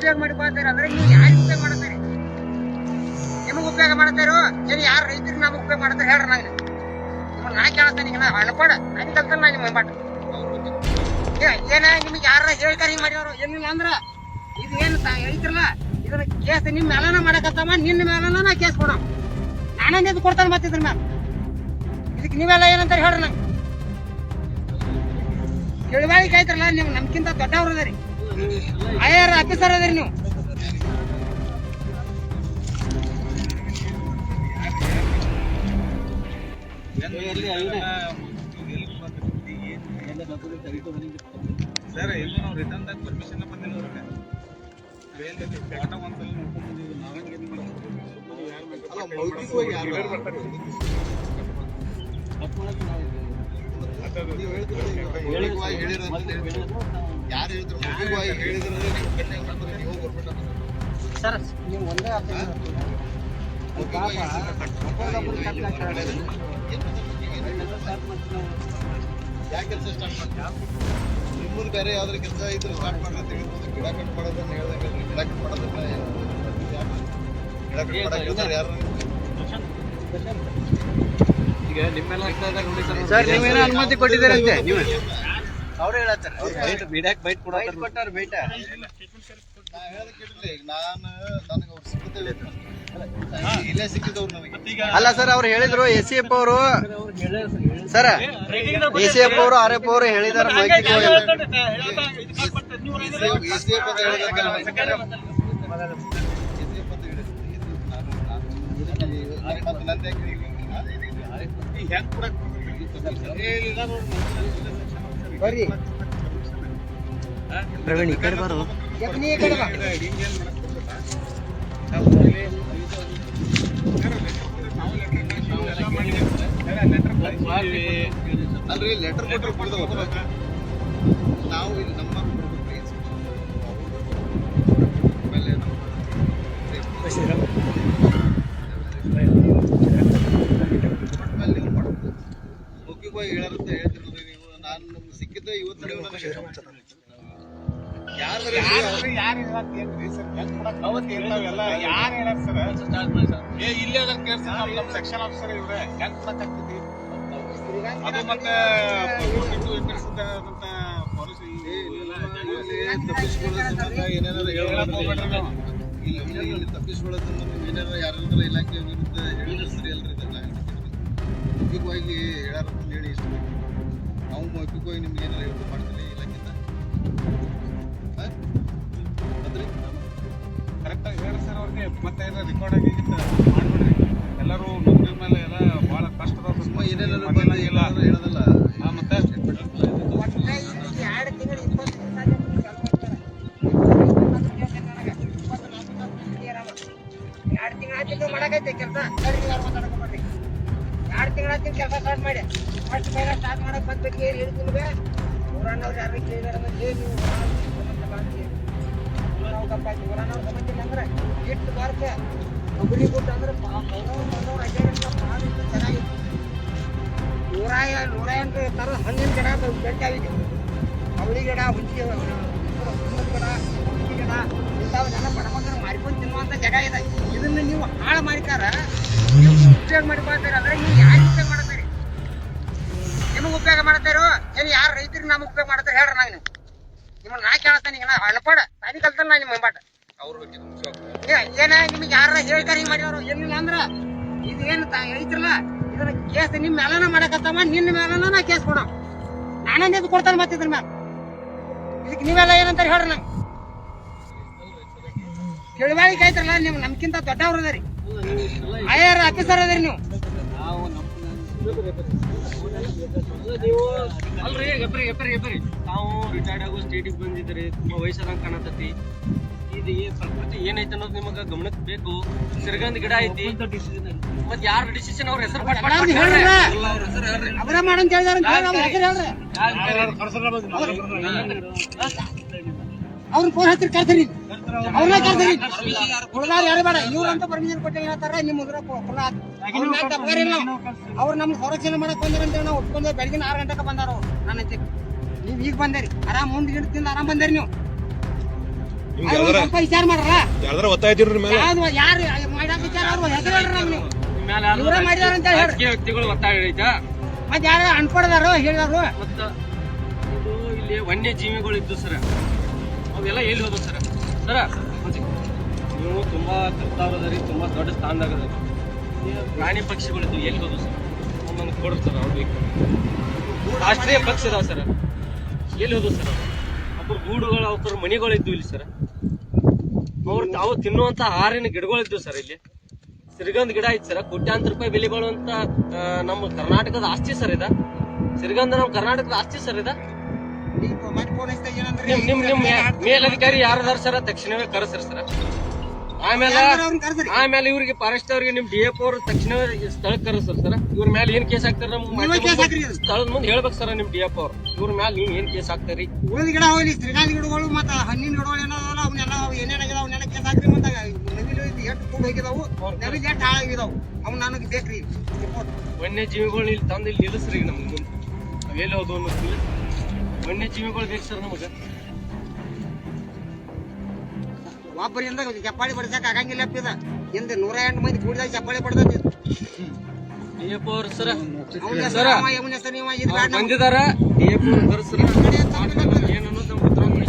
ಉಪಯೋಗ ಮಾಡಿಕೊಳ್ತೀರ ಅಂದ್ರೆ ನೀವು ಯಾರು ಉಪಯೋಗ ಮಾಡ್ತೀರಿ? ನಿಮಗ್ ಉಪಯೋಗ ಮಾಡ್ತಾರೋ ಏನ್ ಯಾರು ರೈತರಿಗೆ ನಮಗ್ ಉಪಯೋಗ ಮಾಡ್ತಾರೆ ಹೇಳ್ರಿ? ನಂಗೆ ನಿಮ್ಮನ್ನ ನಾ ಕೇಳ್ತೇನೆ. ಈಗ ನಾ ಹಳ್ಕೊಡ ನನಗೆ ಕಲ್ತಾನ ನಾ ನಿಮ್ಮ ಬಾಟ ಏನ ನಿಮ್ಗೆ ಯಾರ ಹೇಳ್ತಾರೆ ಹಿಂಗ್ ಮಾಡ್ಯಾರ ಏನಿಲ್ಲ ಅಂದ್ರ ಇದು ಏನ್ ಐತ್ರಲ್ಲ ಇದನ್ನ ಕೇಸ್ ನಿಮ್ ಮೇಲನ ಮಾಡಕತ್ತಮ್ಮ, ನಿನ್ನ ಮೇಲನ ನಾ ಕೇಸ್ ಕೊಡ. ನಾನೇ ನಿಂತು ಕೊಡ್ತಾನೆ ಮತ್ತಿದ್ರ ಮ್ಯಾಲ. ಇದಕ್ಕೆ ನೀವೆಲ್ಲ ಏನಂತಾರೆ ಹೇಳ್ರಿ? ನಂಗೆ ತಿಳಿವಾಳಿಕೆ ಆಯ್ತ್ರಲ್ಲ, ನೀವು ನಮ್ಗಿಂತ ದೊಡ್ಡವ್ರು ಅದರಿ, ಐಆರ್ ಆಫೀಸರ್ ಅದರಿ ನೀವು. ಸರ್ ಎಲ್ಲಿ ನಾವು ರಿಟರ್ನ್ ದಾಗ ಪರ್ಮಿಷನ್ ಬಂದಿಲ್ಲ ಅವ್ರಿಗೆ. ಫೋಟೋ ಒಂದ್ಸಲ ನೋಡ್ಕೊಂಡು ಬಂದಿದ್ವಿ. ನಾವೇನು ಏನು ಸರ್ ನೀವು ಒಂದೇ ಯಾಕೆ ಕೆಲಸ ಸ್ಟಾರ್ಟ್ ಮಾಡ್ತೀವಿ? ನಿಮ್ಮದು ಬೇರೆ ಯಾವ್ದಾರ ಕೆಲಸ ಇದ್ರೆ ಸ್ಟಾರ್ಟ್ ಮಾಡ್ರಿ ಅಂತ ಹೇಳ್ಬೋದು. ಗಿಡ ಕಟ್ ಮಾಡೋದನ್ನ ಹೇಳ್ದಂಗೆ ಗಿಡ ಕಟ್ ಮಾಡೋದನ್ನ ಗಿಡ ಕಟ್ ಮಾಡೋದು ಯಾರು ಈಗ ನಿಮ್ಮೆಲ್ಲ ಸರ್ ನೀವೇನೋ ಅನುಮತಿ ಕೊಟ್ಟಿದ್ದೀರಂತೆ? ನೀವು ಅವ್ರು ಹೇಳತ್ತಾರೆ ಬೈಟ್ ಬೈಟ್ ಕೊಟ್ಟಾರ ಬೈಟ. ನಾ ಹೇಳೋದು ಕೇಳಿಲ್ಲ. ಈಗ ನನಗೆ ಅವ್ರು ಸಿಕ್ಕಿದ್ದೇವೆ ಇಲ್ಲೇ ಸಿಕ್ಕಿದವ್ರು ನನಗೆ. ಅಲ್ಲ ಸರ್ ಅವ್ರು ಹೇಳಿದ್ರು ಎಸಿಎಫ್ ಅವರು ಸರ್ ಎಸಿಎಫ್ ಅವರು ಆರ್ಎಫ್ ಅವರು ಹೇಳಿದಾರೆ ಬರ್ರಿ ಪ್ರವೀಣ್ ಈ ಕಡೆ ಬರೋ ಈ ಕಡೆ ಬಾ. ಅಲ್ರಿ ಲೆಟರ್ ಕೊಟ್ಟರು ಕೊಡ್ದವ್ರು ನಾವು ಇಲ್ಲಿ ನಮ್ಮ ಮುಖ್ಯವಾಗಿ ಹೇಳಾರಂತ ಹೇಳ್ತಿರೋದು ನೀವು. ನಾನು ನಮ್ಗೆ ಸಿಕ್ಕಿದ್ದ ಇವತ್ತು ಸೆಕ್ಷನ್ ಆಫೀಸರ್ ಇವ್ರೆ ಹೆಂಗ್ ಕೊಡಕ್ಕಾಗ್ತೈತಿ? ಅದು ಮತ್ತೆ ತಪ್ಪಿಸ್ಕೊಳ್ಳೋ ಸಂಬಂಧ ಏನೇನಾರ ಇಲ್ಲಿ ತಪ್ಪಿಸ್ಕೊಳ್ಳೋ ಸಂಬಂಧ ಏನಾರ ಯಾರಾದ್ರೂ ಇಲಾಖೆ ವಿರುದ್ಧ ಹೇಳಿದ್ರೆ ಸರಿ ಅಲ್ರಿ? ಇದೆಲ್ಲ ಮೌಖಿಕವಾಗಿ ಹೇಳಾರಂತ ಹೇಳಿ ಇಷ್ಟ ನಾವು ಮೌಖಿಕವಾಗಿ ನಿಮ್ಗೆ ಏನಾರ ಹೇಳ್ತು ಮಾಡ್ತೀವಿ ಇಲಾಖೆಯಿಂದ ಅದ್ರಿ ಕರೆಕ್ಟಾಗಿ ಹೇಳಿ ಸರ್ ಅವ್ರಿಗೆ. ಮತ್ತೆ ಏನೋ ರೆಕಾರ್ಡ್ ಆಗಿ ಮಾಡ್ಬಿಡ್ರಿ. ಎಲ್ಲರೂ ನೌಕರಿ ಮೇಲೆ ಎಲ್ಲ ಭಾಳ ಕಷ್ಟದ ಸುಮ್ಮ ಏನೇನಾರು ಬಂದು ಇಲ್ಲ ಅಂದ್ರೆ ಹೇಳೋದಲ್ಲ. ಮತ್ತೆ 2 ತಿಂಗಳು 20 ತಿಂಗಳು ಮಾಡಕೈತೆ ಕೆಲಸ. 2 ತಿಂಗಳ ಕೆಲಸ ಸ್ಟಾರ್ಟ್ ಮಾಡಿ ಫಸ್ಟ್ ಬೇಗ ಸ್ಟಾರ್ಟ್ ಮಾಡಕ್ ಬಂದ್ಬೇಕು. ಏನು ಹೇಳಿ ನಿಮ್ಗೆ ಊರನ್ನವ್ರು ಯಾರು ಕೇಳಿದಾರ ನೀವು ಊರನ್ನವ್ರು ಸಂಬಂಧಿಲ್ಲ ಅಂದ್ರೆ ಎಷ್ಟು ಬಾರ್ಕ ಒಬ್ಬರಿ ಕೊಟ್ಟು ಅಂದ್ರೆ ಭಾಳ ಚೆನ್ನಾಗಿತ್ತು. 108 ಥರದ ಹಣ್ಣಿನ ಗಿಡ ಬೆಟ್ಟಾಗಿದೆ. ಅವಳಿ ಗಿಡ, ಹುಂಚಿ ಗಿಡ, ಹುಂಚಿ ಗಿಡ ಇಂಥವನ್ನೆಲ್ಲ ಪಡ್ಕೊಂಡು ಮಾರಿಕೊಂಡು ತಿನ್ನುವಂಥ ಜಾಗ ಇದೆ. ಇದನ್ನು ನೀವು ಹಾಳು ಮಾಡಿಕಾರ ನೀವು ಉಪಯೋಗ ಮಾಡಿಕೊಳ್ತೀರ ಅಂದ್ರೆ ನೀವು ಯಾರು ಉಪಯೋಗ ಮಾಡ್ತೀರಿ? ನಿಮಗೆ ಉಪಯೋಗ ಮಾಡ್ತಾರೋ ಏನು ಯಾರು ರೈತರಿಗೆ ನಮಗೆ ಉಪಯೋಗ ಮಾಡ್ತಾರೆ ಹೇಳ್ರಿ? ನಂಗೆ ನಿಮ್ಮನ್ನ ನಾ ಕೇಳ್ತೇನೆ. ಈಗ ನಾ ಹಳ್ಕೊಡ ನನಗೆ ಕಲ್ತಾನ ನಾ ನಿಮ್ಮ ಬಾಟ ಏನ ನಿಮ್ಗೆ ಯಾರ ಹೇಳ್ತಾರೆ ಹಿಂಗ್ ಮಾಡ್ಯಾರ ಏನಿಲ್ಲ ಅಂದ್ರ ಇದು ಏನ್ ಐತ್ರಲ್ಲ ಇದನ್ನ ಕೇಸ್ ನಿಮ್ ಮೇಲನ ಮಾಡಕತ್ತಮ್ಮ, ನಿನ್ನ ಮೇಲನ ನಾ ಕೇಸ್ ಕೊಡ. ನಾನೇ ನಿಂತು ಕೊಡ್ತಾನೆ ಮತ್ತಿದ್ರ ಮ್ಯಾಲ. ಇದಕ್ಕೆ ನೀವೆಲ್ಲ ಏನಂತಾರೆ ಹೇಳ್ರಿ? ನಂಗೆ ತಿಳಿವಾಳಿಕೆ ಆಯ್ತ್ರಲ್ಲ, ನೀವು ನಮ್ಗಿಂತ ದೊಡ್ಡವ್ರು ಅದರಿ, ಐಆರ್ ಆಫೀಸರ್ ಅದರಿ ನೀವು. ಅಲ್ರಿ ಎಬ್ಬರಿ ತಾವು ರಿಟೈರ್ಡ್ ಆಗೋ ಸ್ಟೇಟಿಗೆ ಬಂದಿದ್ರಿ, ತುಂಬಾ ವಯಸ್ಸಾದಂಗ ಕಾಣತೈತಿ. ಇದು ಪ್ರಕೃತಿ ಏನೈತೆ ಅನ್ನೋದು ನಿಮಗ ಗಮನಕ್ಕೆ ಬೇಕು. ಸಿರಗಂದ ಗಿಡ ಐತಿ, ಮತ್ ಯಾರ ಡಿಸಿಷನ್ ಅವ್ರ ಹೆಸರು ಅವರ ಮಾಡಂತ ಹೇಳಿದಾರ ಅವ್ರ ಫೋನ್ ಹತ್ತಿರ ಕರ್ತೀರಿ, ಅವ್ರನ್ನ ಕರ್ತೀರಿ. ಹುಡುಗಾರ ಯಾರು ಬೇಡ, ಇವ್ರಂತ ಪರ್ಮಿಷನ್ ಕೊಟ್ಟೆ ಹೇಳ್ತಾರ. ನಿಮ್ಮ ಅವ್ರು ನಮ್ಗೆ ಸಂರಕ್ಷಣೆ ಮಾಡಕ್ ಬಂದಾರ ಅಂತ ನಾವು ಒಪ್ಕೊಂಡ್ರೆ ಬೆಳಗಿನ 6 ಗಂಟೆಗೆ ಬಂದಾರ ಅವ್ರು. ನನ್ನ ನೀವು ಈಗ ಬಂದೇರಿ, ಆರಾಮ್ ಮುಂದೆ ಗಿಡ ತಿಂದು ಆರಾಮ್ ಬಂದೇರಿ ನೀವು. ನಿಮ್ಗೆ ಅದು ಒಂದ್ ಸ್ವಲ್ಪ ವಿಚಾರ ಮಾಡ್ರಲ್ಲ. ಯಾರ್ದಾರ ಒತ್ತಾಯ ಇದ್ದೀರಿ ಮೇಲೆ ಯಾವ್ದು ಯಾರು ಮಾಡಾಕ ವಿಚಾರ ಅವ್ರು ಹೆಸರು ಹೇಳ್ರಿ ನಮ್ಗೆ. ನಿಮ್ಮ ಮ್ಯಾಲ ಯಾರ್ದಾರ ಇವ್ರೇ ಮಾಡಿದಾರ ಅಂತ ಹೇಳ್ರಿ. ರಾಜಕೀಯ ವ್ಯಕ್ತಿಗಳು ಒತ್ತಾಯ ಐತಾ? ಮತ್ತೆ ಯಾರು ಅನ್ಪಡ್ದಾರು ಹೇಳಿದಾರು. ಮತ್ತ ಇದು ಇಲ್ಲಿ ವನ್ಯಜೀವಿಗಳು ಇದ್ದು ಸರ, ಅವೆಲ್ಲ ಎಲ್ಲಿ ಹೋದ ಸರ? ಸರ ನೀವು ತುಂಬಾ ಕರ್ತಾವದರಿ, ತುಂಬಾ ದೊಡ್ಡ ಸ್ಥಾನದಾಗ ಪ್ರಾಣಿ ಪಕ್ಷಿಗಳಿದ್ದು ಎಲ್ಲಿ ಹೋದು ಸರ್? ಒಂದೊಂದು ಕೊಡ್ತಾರ ಅವ್ರು ಬೇಕು. ರಾಷ್ಟ್ರೀಯ ಪಕ್ಷ ಇದಾವ ಸರ್, ಎಲ್ಲಿ ಹೋದು ಸರ್? ಅವ್ರ ಗೂಡುಗಳು, ಅವ್ರ ಮನಿಗಳಿದ್ದು ಇಲ್ಲಿ ಸರ್. ಅವ್ರು ತಾವು ತಿನ್ನುವಂತ ಆಹಾರಿನ ಗಿಡಗಳಿದ್ದು ಸರ್. ಇಲ್ಲಿ ಸಿರಿಗಂಧ ಗಿಡ ಐತಿ ಸರ್, ಕೋಟ್ಯಾಂತರ ರೂಪಾಯಿ ಬೆಲೆ ಬಾಳುವಂತ ನಮ್ಮ ಕರ್ನಾಟಕದ ಆಸ್ತಿ ಸರ್ ಇದ. ಸಿರಿಗಂಧ ನಮ್ಮ ಕರ್ನಾಟಕದ ಆಸ್ತಿ ಸರ್ ಇದ. ನಿಮ್ ಮೇಲಧಿಕಾರಿ ಯಾರದಾರ ಸರ್? ತಕ್ಷಣವೇ ಕರೆಸ್ರಿ ಸರ್. ಆಮೇಲೆ ಇವ್ರಿಗೆ ಫಾರೆಸ್ಟ್ ಅವ್ರಿಗೆ ನಿಮ್ DF ಅವ್ರು ತಕ್ಷಣವೇ ಸ್ಥಳಕ್ಕೆ ಕರೆಸ್ರಿ ಸರ್. ಇವ್ರ ಮೇಲೆ ಏನ್ ಕೇಸ್ ಹಾಕ್ತಾರ ಸ್ಥಳದ ಮುಂದೆ ಹೇಳ್ಬೇಕು ಸರ್. ನಿಮ್ DF ಅವ್ರು ಇವ್ರ ಮೇಲೆ ನೀವ್ ಏನ್ ಕೇಸ್ ಹಾಕ್ತಾರಿ? ಉಳಿದ ಗಿಡ ಹೋಗ್ಲಿ, ಶ್ರೀಗಂಧ ಗಿಡಗಳು ಮತ್ತ ಹಣ್ಣಿನ ಗಿಡಗಳು ಏನಾದಲ್ಲ ಅವನ್ನೆಲ್ಲ ಏನೇನಾಗಿದಾವ ಅವನ್ನೆಲ್ಲ ಕೇಸ್ ಹಾಕ್ರಿ. ಮತ್ತೆ ನವಿಲು ಎಷ್ಟು ಕೂಡ ಹೋಗಿದಾವು, ನವಿಲು ಎಷ್ಟು ಹಾಳಾಗಿದಾವು, ಅವ್ ನನಗೆ ಬೇಕ್ರಿ ರಿಪೋರ್ಟ್. ವನ್ಯಜೀವಿಗಳನ್ನ ಇಲ್ಲಿ ತಂದು ಇಲ್ಲಿ ನಿಲ್ಲಿಸ್ರಿ ನಮ್ಗೆ ಮುಂದೆ. ನಾವೆಲ್ಲಿ ಹೋದ್ವು ಅನ್ನೋದಿಲ್ಲ. ವನ್ಯಜೀವಿಗಳು ಬೇಕು ಸರ್ ನಮಗೆ. ಒಬ್ಬರಿಂದ ಚಪ್ಪಾಳಿ ಬಡ್ಸಕ್ ಆಗಂಗಿಲ್ಲ ಅಪ್ಪಿದ. ಹಿಂದೆ 108 ಮಂದಿ ಕೂಡಿದಾಗ ಚಪ್ಪಾಳಿ ಬಡ್ದೈತಿ. DF ಅವ್ರು ಸರ ಬಂದಿದಾರ ಬಂದಿದಾರ. DF ಅವ್ರು ಕರೆಸ್ರಿ. ಏನು ಅನ್ನೋದು ನಮ್ಗೆ ಉತ್ತರ ಕೊಡಿ.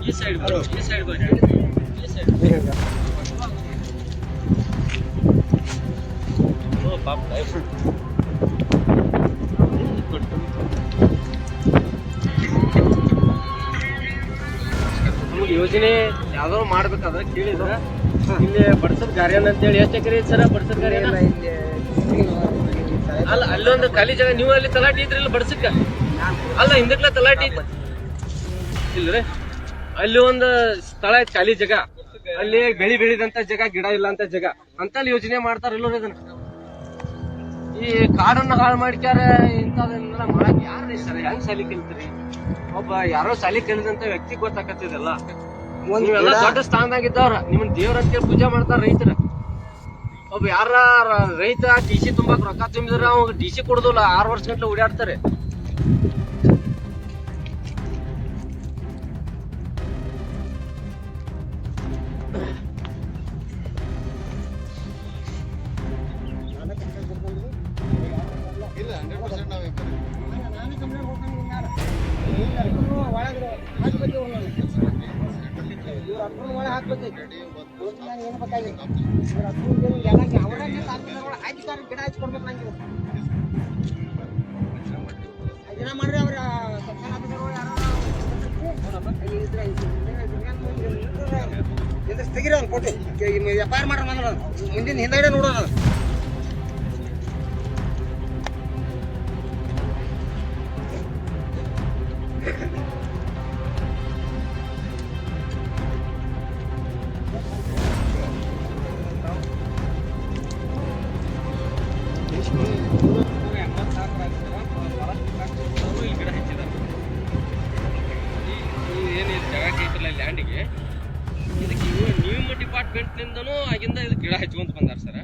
ಈ ಸೈಡ್ ಬರೋ, ಈ ಸೈಡ್ ಬನ್ನಿ, ಈ ಸೈಡ್. ಓ ಪಾಪ ನಮ್ಗೆ ಯೋಜನೆ ಯಾವ್ದಾದ್ರು ಮಾಡ್ಬೇಕಾದ್ರೆ ಕೇಳಿದ್ರ ಇಲ್ಲಿ ಬಡ್ಸದ್ ಗಾರ್ಯನ್ ಅಂತೇಳಿ ಎಷ್ಟು ಎಕರೆ ಐತಿ ಸರ? ಬಡ್ಸದ್ ಗಾರ್ಯನ ಅಲ್ಲ, ಅಲ್ಲೊಂದು ಖಾಲಿ ಜಾಗ. ನೀವು ಅಲ್ಲಿ ತಲಾಟಿ ಇದ್ರಿ ಇಲ್ಲ ಬಡ್ಸಕ್ಕ? ಅಲ್ಲ, ಹಿಂದಕ್ಲ ತಲಾಟಿ ಇಲ್ರಿ. ಅಲ್ಲಿ ಒಂದು ಸ್ಥಳ ಐತಿ ಖಾಲಿ ಜಾಗ, ಅಲ್ಲಿ ಬೆಳಿದಂತ ಜಾಗ, ಗಿಡ ಇಲ್ಲ ಅಂತ ಜಾಗ ಅಂತ ಅಲ್ಲಿ ಯೋಜನೆ ಮಾಡ್ತಾರಲ್ಲೋ ಇದನ್ನ. ಈ ಕಾಡನ್ನ ಹಾಳು ಮಾಡ್ಕ್ಯಾರ ಇಂಥದನ್ನೆಲ್ಲ ಮಾಡಕ್ ಯಾರ್ರಿ ಸರ್? ಹೆಂಗ್ ಸಾಲಿ ಕಲಿತ್ರಿ? ಒಬ್ಬ ಯಾರೋ ಸಾಲಿ ಕಲಿದಂತ ವ್ಯಕ್ತಿ ಗೊತ್ತಾಕತ್ತಿದಲ್ಲ. ನೀವೆಲ್ಲ ದೊಡ್ಡ ಸ್ಥಾನದಾಗಿದ್ದವ್ರ, ನಿಮ್ಮನ್ನ ದೇವ್ರ ಅಂತೇಳಿ ಪೂಜೆ ಮಾಡ್ತಾರ ರೈತರ. ಒಬ್ಬ ಯಾರ ರೈತ DC ತುಂಬಾಕ್ ರೊಕ್ಕ ತುಂಬಿದ್ರ ಅವಾಗ DC ಕೊಡುದಿಲ್ಲ, 6 ವರ್ಷ ಗಂಟ್ಲೆ ಓಡಾಡ್ತಾರೆ. ಇಲ್ಲ 100% ನಾವೇ ಗಿಡ ಹಚ್ಕೊಡ್ಬೇಕು ನಂಗೆ. ಇದನ್ನ ಮಾಡ್ರಿ ಅವ್ರ ತೆಗಿರಿ ಅವ್ನು ಕೊಟ್ಟು ವ್ಯಾಪಾರ ಮಾಡ್ರ ಮಾಡ ಮುಂದಿನ ಹಿಂದಗಡೆ ನೋಡೋಣ. ಗಿಡ ಹಚ್ಚಿದಾರೆ. ಏನು ಜಾಗ ಐತ್ರಲ್ಲ ಲ್ಯಾಂಡಿಗೆ, ಇದಕ್ಕೆ ನ್ಯೂಮ್ ಡಿಪಾರ್ಟ್ಮೆಂಟ್ ನಿಂದನೂ ಆಗಿಂದ ಇದು ಗಿಡ ಹಚ್ಕೊಂತ ಬಂದಾರ ಸರ.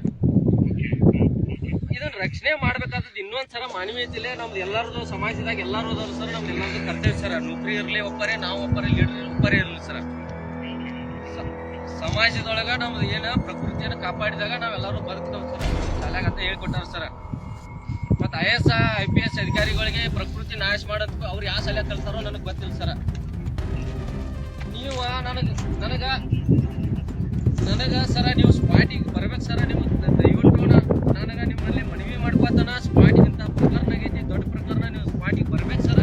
ಇದನ್ನ ರಕ್ಷಣೆ ಮಾಡ್ಬೇಕಾದ್ರೆ ಇನ್ನೊಂದ್ಸರ ಮಾನವೀಯತೆಲೆ ನಮ್ದು ಎಲ್ಲರದು ಸಮಾಜದಾಗ ಎಲ್ಲರೂ ಅದಾರ ಸರ್. ನಮ್ದು ಎಲ್ಲರದು ಕರ್ತವ್ಯ ಸರ. ನೌಕರಿ ಇರ್ಲಿ ಒಬ್ಬರೇ, ನಾವು ಒಬ್ಬರೇ, ಲೀಡರ್ ಒಬ್ಬರೇ ಇರ್ಲಿ ಸರ. ಸಮಾಜದೊಳಗ ನಮ್ದು ಏನ ಪ್ರಕೃತಿಯನ್ನು ಕಾಪಾಡಿದಾಗ ನಾವೆಲ್ಲರೂ ಬದುಕ್ತೇವೆ ಸರ್. ಶಾಲ್ಯಾಗ ಅಂತ ಹೇಳ್ಕೊಟ್ಟಾರ ಸರ. ಮತ್ತು IAS IPS ಅಧಿಕಾರಿಗಳಿಗೆ ಪ್ರಕೃತಿ ನಾಶ ಮಾಡೋದಕ್ಕೂ ಅವ್ರು ಯಾವ ಶಾಲೆ ಕಲ್ತಾರೋ ನನಗೆ ಗೊತ್ತಿಲ್ಲ ಸರ. ನೀವು ನನಗ ಸರ ನೀವು ಸ್ಪಾಟಿಗೆ ಬರ್ಬೇಕು ಸರ. ನೀವು ದಯವಿಟ್ಟು ನನಗೆ ನಿಮ್ಮಲ್ಲಿ ಮನವಿ ಮಾಡ್ಕೋತಾನ. ಸ್ಪಾಟಿಗೆ ಇಂಥ ಪ್ರಕರಣ ಆಗೈತಿ, ದೊಡ್ಡ ಪ್ರಕರಣ, ನೀವು ಸ್ಪಾಟಿಗೆ ಬರ್ಬೇಕು ಸರ.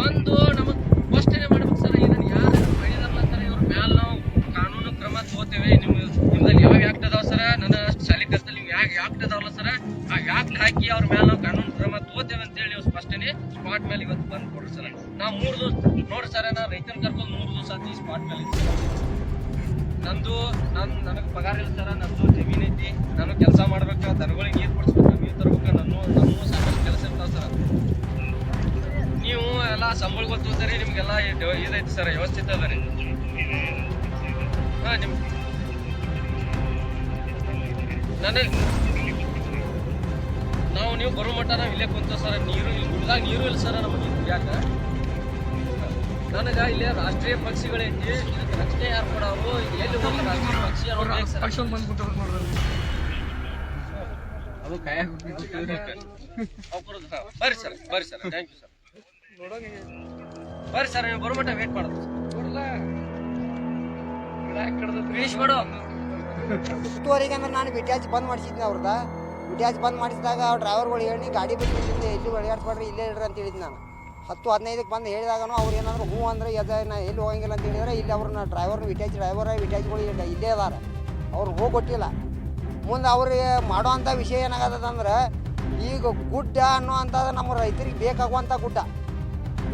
ಒಂದು ನಮಗೆ ಸ್ಪಷ್ಟನೆ ಮಾಡ್ಬೇಕು ಸರ. ಇದನ್ನು ಯಾರು ಮಾಡಿದಾರಲ್ಲ ಸರ, ಇವ್ರ ಮ್ಯಾಲ ನಾವು ಕಾನೂನು ಕ್ರಮ ತಗೋತೇವೆ. ನಿಮ್ಮಲ್ಲಿ ಯಾವ ಆ್ಯಕ್ಟ್ ಅದಾವ ಸರ? ನನ್ನ ಅಷ್ಟು ಶಾಲೆ ಕಲ್ತಲ್ಲಿ ನೀವು ಆ್ಯಕ್ಟ್ ಅದಾವಲ್ಲ ಸರ, ಆ ಆ್ಯಕ್ಟ್ ಹಾಕಿ ಅವ್ರ ಮೇಲೆ ನಾವು ಕಾನೂನು ಕ್ರಮ ತಗೋತೇವೆ ಅಂತೇಳಿ ನೀವು ಸ್ಪಷ್ಟನೆ ಸ್ಪಾಟ್ ಮೇಲೆ ಇವತ್ತು ಬಂದು ಕೊಡ್ರಿ ಸರ್. ನಾವು 3 ದಿವಸ ನೋಡ್ರಿ ಸರ್, ನಾನು ರೈತನ ಕರ್ಕೊಂಡು 3 ದಿವಸ ಆಯ್ತು ಈ ಸ್ಪಾಟ್ ಮೇಲೆ ಇತ್ತು. ನನಗೆ ಪಗಾರ ಇಲ್ಲ ಸರ. ನಂದು ಜಮೀನ್ ಐತಿ, ನಾನು ಕೆಲಸ ಮಾಡ್ಬೇಕು, ದನಗಳಿಗೆ ನೀರು ಕೊಡಿಸ್ಬೇಕು, ನೀರು ತರ್ಬೇಕು, ನಮ್ಮ ಸಾಕಷ್ಟು ಕೆಲಸ ಇರ್ತಾವ ಸರ್. ನೀವು ಎಲ್ಲ ಸಂಬಳಗಳು ತಗೋತಾರೆ, ನಿಮ್ಗೆಲ್ಲ ಇದೈತಿ ಸರ್, ವ್ಯವಸ್ಥಿತ ಅದ ರೀ. ಹಾಂ, ನಾವು ನೀವು ಬರೋ ಮಟ್ಟ ನಾವು ಇಲ್ಲೇ ಕುಂತ ಸರ್. ನೀರು ಇಲ್ಲಿ ಗುಡ್ದಾಗ ನೀರು ಇಲ್ಲ ಸರ್ ನಮಗೆ ಕುಡಿಯಾಕ. ನನಗ ಇಲ್ಲಿ ರಾಷ್ಟ್ರೀಯ ಪಕ್ಷಿಗಳೈತಿ, ಇದಕ್ಕೆ ರಕ್ಷಣೆ ಯಾರು ಕೊಡೋರು, ಎಲ್ಲಿ ಹೋಗಿ ರಾಷ್ಟ್ರೀಯ ಪಕ್ಷಿ ಅನ್ನೋದು ಹೇಗೆ ಸರ್? ಅದು ಕಾಯಾಗ ಬರ್ರಿ ಸರ್, ಬರ್ರಿ ಸರ್, ಥ್ಯಾಂಕ್ ಯು ಸರ್. ಬರ್ರಿ ಸರ್, ನೀವು ಬರೋ ಮಟ್ಟ ವೇಟ್ ಮಾಡೋದು ಇಷ್ಟುವರೆಗೆ ಅಂದ್ರೆ ನಾನು ವಿಟ್ಯಾಚ್ ಬಂದ್ ಮಾಡಿಸಿದ್ನಿ ಅವ್ರದ. ವಿಟ್ಯಾಚ್ ಬಂದ್ ಮಾಡಿಸಿದಾಗ ಅವ್ರು ಡ್ರೈವರ್ಗಳು ಹೇಳಿ ಗಾಡಿ ಬಿಟ್ಟು ಎಲ್ಲಿ ಓಡಾಡ್ಸ್ಬೇಡ್ರಿ, ಇಲ್ಲೇ ಇಡ್ರಿ ಅಂತ ಹೇಳಿದ್ ನಾನು. 10-15ಕ್ಕೆ ಬಂದು ಹೇಳಿದಾಗನು ಅವ್ರು ಏನಾದ್ರು ಹ್ಞೂ ಅಂದ್ರೆ ನಾ ಎಲ್ಲಿ ಹೋಗಂಗಿಲ್ಲ ಅಂತ ಹೇಳಿದ್ರೆ ಇಲ್ಲಿ ಅವ್ರನ್ನ ಡ್ರೈವರ್ಗಳು ವಿಟ್ಯಾಚ್ಗಳು ಇಲ್ಲೇ ಅದಾರ, ಅವ್ರು ಹೋಗೊಟ್ಟಿಲ್ಲ. ಮುಂದೆ ಅವ್ರಿಗೆ ಮಾಡೋ ಅಂಥ ವಿಷಯ ಏನಾಗತ್ತಂದ್ರೆ ಈಗ ಗುಡ್ಡ ಅನ್ನೋ ಅಂಥದ್ದು ನಮ್ಮ ರೈತರಿಗೆ ಬೇಕಾಗುವಂಥ ಗುಡ್ಡ,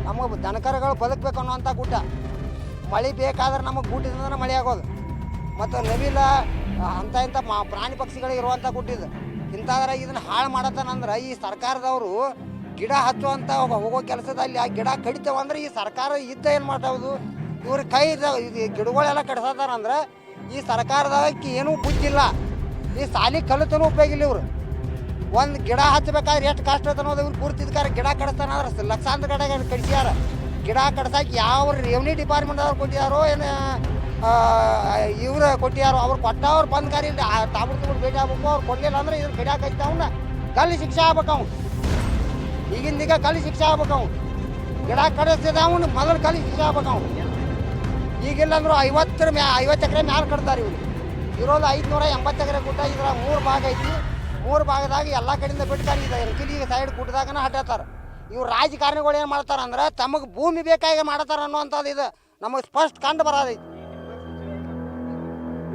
ನಮಗೆ ದನಕರುಗಳು ಬದುಕಬೇಕು ಅನ್ನೋವಂಥ ಗುಡ್ಡ. ಮಳೆ ಬೇಕಾದ್ರೆ ನಮಗೆ ಗುಡ್ಡದಿಂದ ಮಳೆ ಆಗೋದು. ಮತ್ತು ನವಿಲ ಇಂಥ ಪ್ರಾಣಿ ಪಕ್ಷಿಗಳಿಗೆ ಇರುವಂಥ ಗುಡ್ಡಿದು. ಇಂಥದ್ರಾಗ ಇದನ್ನು ಹಾಳು ಮಾಡತ್ತಾನಂದ್ರೆ ಈ ಸರ್ಕಾರದವರು ಗಿಡ ಹಚ್ಚುವಂಥ ಹೋಗೋ ಕೆಲಸದಲ್ಲಿ ಆ ಗಿಡ ಕಡಿತಾವಂದ್ರೆ ಈ ಸರ್ಕಾರ ಇದ್ದ ಏನು ಮಾಡ್ತಾವುದು, ಇವ್ರ ಕೈ ಗಿಡಗಳೆಲ್ಲ ಕಡಿಸತ್ತಾರಂದ್ರೆ ಈ ಸರ್ಕಾರದಕ್ಕೆ ಏನೂ ಬುದ್ಧಿಲ್ಲ. ಈ ಸಾಲಿ ಕಲಿತನೂ ಉಪಯೋಗ ಇಲ್ಲ. ಇವರು ಒಂದು ಗಿಡ ಹಚ್ಚಬೇಕಾದ್ರೆ ಎಷ್ಟು ಕಷ್ಟ ಅನ್ನೋದು ಇವ್ರು ಪೂರ್ತಿದ್ಕಾರ. ಗಿಡ ಕಡಿಸ್ತಾನಂದ್ರೆ ಲಕ್ಷಾಂತರ ಗಡ ಕಡಿಸ್ಯಾರ. ಗಿಡ ಕಡ್ಸಕ್ಕೆ ಯಾವ ರೆವಿನ್ಯೂ ಡಿಪಾರ್ಟ್ಮೆಂಟ್ ಅವ್ರು ಕೊಟ್ಟಿದ್ದಾರೋ ಏನು ಇವ್ರು ಕೊಟ್ಟಿದ್ದಾರೋ, ಅವ್ರು ಕೊಟ್ಟವ್ರು ಬಂದ್ ಕಾರಿ ತಾಬುಡ್ತು ಭೇಟಿ ಆಗ್ಬೇಕು. ಅವ್ರು ಕೊಡಲಿಲ್ಲ ಅಂದ್ರೆ ಇದ್ರ ಕಡಿಯಾಕ ಹಚ್ತಾವನ್ನ ಕಲ್ಲಿ ಶಿಕ್ಷೆ ಆಗ್ಬೇಕು. ಅವ್ನು ಈಗಿಂದೀಗ ಕಲ್ಲಿ ಶಿಕ್ಷೆ ಆಗ್ಬೇಕು. ಅವ್ನು ಗಿಡ ಕಡಿಸ್ತಿದ್ದ ಅವ್ನು ಮೊದಲು ಕಲ್ಲಿ ಶಿಕ್ಷೆ ಆಗ್ಬೇಕು. ಅವ್ನು ಈಗಿಲ್ಲ ಅಂದ್ರು 50 ಎಕರೆ ಮ್ಯಾಲೆ ಕಟ್ತಾರೆ ಇವ್ರು. ಇರೋದು 580 ಎಕರೆ ಗುಡ್ಡ. ಇದ್ರ 3 ಭಾಗ ಐತಿ. 3 ಭಾಗದಾಗ ಎಲ್ಲ ಕಡೆಯಿಂದ ಬಿಟ್ಟಾರೆ. ಇದು ಈಗ ಸೈಡ್ ಗುಡ್ಡದಾಗನ ಹಟ್ಟಾರ. ಇವ್ರು ರಾಜಕಾರಣಿಗಳು ಏನು ಮಾಡ್ತಾರಂದ್ರೆ ತಮಗೆ ಭೂಮಿ ಬೇಕಾಗಿ ಮಾಡ್ತಾರ ಅನ್ನೋವಂಥದ್ದು ಇದು ನಮಗೆ ಸ್ಪಷ್ಟ ಕಂಡು ಬರೋದೈತಿ.